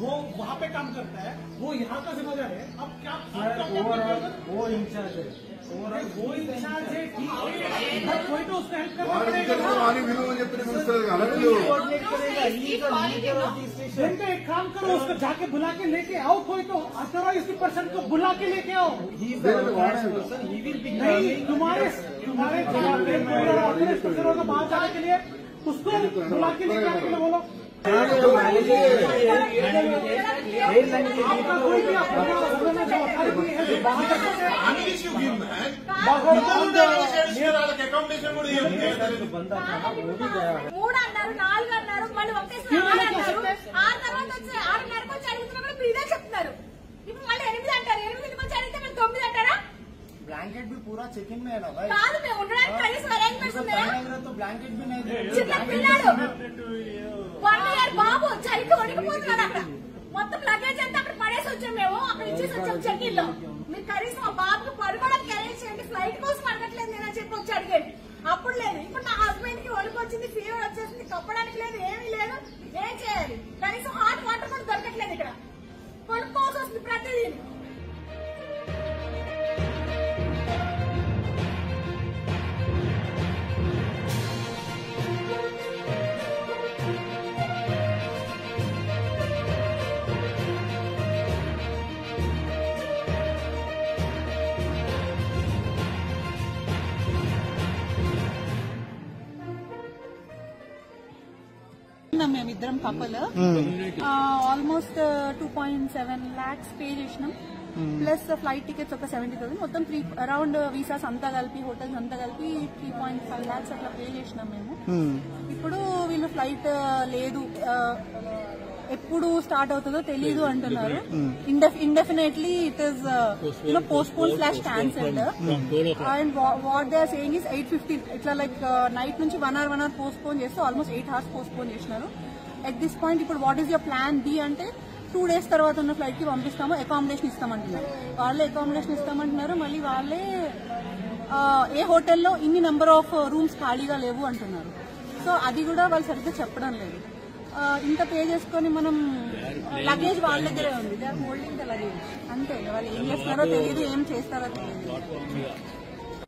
वो वहाँ पे काम करता है, वो यहाँ का जिम्मेदार है। अब क्या वो इंचार्ज है, वो इंचार्ज है, कोई तो उसको हेल्प करना पड़ेगा। एक काम करो, उसको जाके बुला के लेके आओ, कोई तो अथॉराइज्ड पर्सन को बुला के लेके आओ। नहीं, तुम्हारे बाहर जाने के लिए उसको बुला के लेके आने के लिए बोलो। ब्लैंकेट भी पूरा चेक इन में है ना भाई, तो ब्लैंकेट भी नहीं బాబు చలికి వణికిపోతున్నాడు అక్కడ మొత్తం లగేజ్ అంతా అక్కడ పడేసి వచ్చాం మేము అక్కడ ఇచ్చేసి వచ్చాం చెక్ ఇన్ లో మీరు కనీసం మా బాబుకి పడుకోవడానికి అరేంజ్ చేయండి ఫ్లైట్ కోసం అడగట్లేదు నేను చెప్పి వచ్చి అడిగండి అప్పుడు లేదు ఇప్పుడు నా హస్బెండ్ కి వణుకు వచ్చింది ఫీవర్ వచ్చేసింది కప్పడానికి లేదు ఏమీ లేదు ఏం చేయాలి కనీసం హాట్ వాటర్ కూడా దొరకట్లేదు ఇక్కడ కొనుక్కోవాల్సి వస్తుంది ప్రతిదీ మేమిద్దరం కపుల్ ఆల్మోస్ట్ 2.7 lakhs పే చేసినాం ప్లస్ ఫ్లైట్ టికెట్స్ ఒక 70,000 మొత్తం అరౌండ్ వీసాస్ అంతా కలిపి హోటల్స్ అంతా కలిపి 3.5 lakhs అట్లా పే చేసినాం మేము. ఇప్పుడు వీళ్ళు ఫ్లైట్ లేదు ఎప్పుడు స్టార్ట్ అవుతుందో తెలీదు అంటున్నారు. Indefinitely it is postpone / cancelled and what they are saying is 8:15 ఇట్లా లైక్ నైట్ నుంచి 1 hour పోస్ట్పోన్ చేస్తే ఆల్మోస్ట్ 8 hours పోస్ట్పోన్ చేసినారు. ఎట్ దిస్ పాయింట్ ఇప్పుడు what is your plan B అంటే 2 days తర్వాత ఉన్న ఫ్లైట్ కి పంపిస్తాము, అకామిడేషన్ ఇస్తామంటున్నారు. వాళ్ళే అకామిడేషన్ ఇస్తామంటున్నారు, మళ్ళీ వాళ్ళే ఏ హోటల్లో ఇన్ని నెంబర్ ఆఫ్ రూమ్స్ ఖాళీగా లేవు అంటున్నారు. సో అది కూడా వాళ్ళు సరిగ్గా చెప్పడం లేదు. ఇంత పే చేసుకుని మనం లగేజ్ వాళ్ళ దగ్గరే ఉంది, they are holding the luggage అంతే. వాళ్ళు ఏం చేస్తున్నారో తెలియదు, ఏం చేస్తారో తెలియదు.